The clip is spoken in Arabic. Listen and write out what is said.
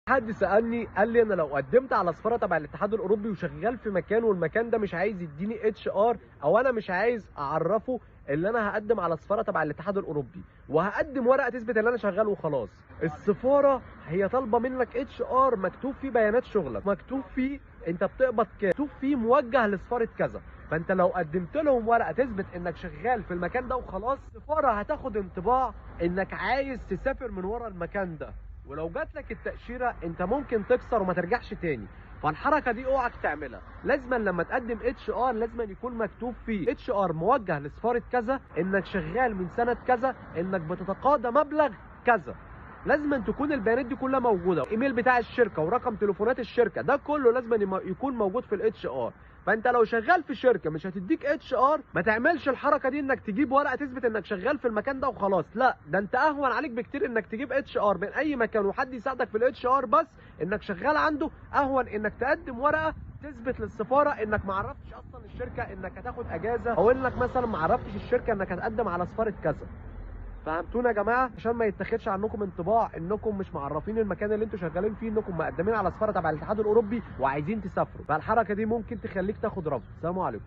حد سالني قال لي انا لو قدمت على سفاره تبع الاتحاد الاوروبي وشغال في مكان والمكان ده مش عايز يديني HR، او انا مش عايز اعرفه اللي انا هقدم على سفاره تبع الاتحاد الاوروبي وهقدم ورقه تثبت ان انا شغال وخلاص. السفاره هي طالبه منك HR مكتوب فيه بيانات شغلك، مكتوب فيه انت بتقبض كام، مكتوب فيه موجه لسفاره كذا. فانت لو قدمت لهم ورقه تثبت انك شغال في المكان ده وخلاص، السفاره هتاخد انطباع انك عايز تسافر من ورا المكان ده، ولو جات لك التاشيره انت ممكن تكسر وما ترجعش تاني. فالحركه دي اوعك تعملها. لازما لما تقدم HR لازما يكون مكتوب فيه HR موجه لسفاره كذا، انك شغال من سنه كذا، انك بتتقاضى مبلغ كذا. لازما تكون البيانات دي كلها موجوده، الايميل بتاع الشركه ورقم تليفونات الشركه، ده كله لازما يكون موجود في HR. فانت لو شغال في شركه مش هتديك HR، ما تعملش الحركه دي انك تجيب ورقه تثبت انك شغال في المكان ده وخلاص. لا، ده انت اهون عليك بكتير انك تجيب HR من اي مكان وحد يساعدك في HR بس انك شغال عنده، اهون انك تقدم ورقه تثبت للسفاره انك ما عرفتش اصلا الشركه انك هتاخد اجازه، او انك مثلا ما عرفتش الشركه انك هتقدم على سفاره كذا. فهمتونا يا جماعه؟ عشان ما يتاخدش عنكم انطباع انكم مش معرفين المكان اللي انتوا شغالين فيه انكم مقدمين على سفاره تبع الاتحاد الاوروبي وعايزين تسافروا، فالحركه دي ممكن تخليك تاخد رفض. السلام عليكم.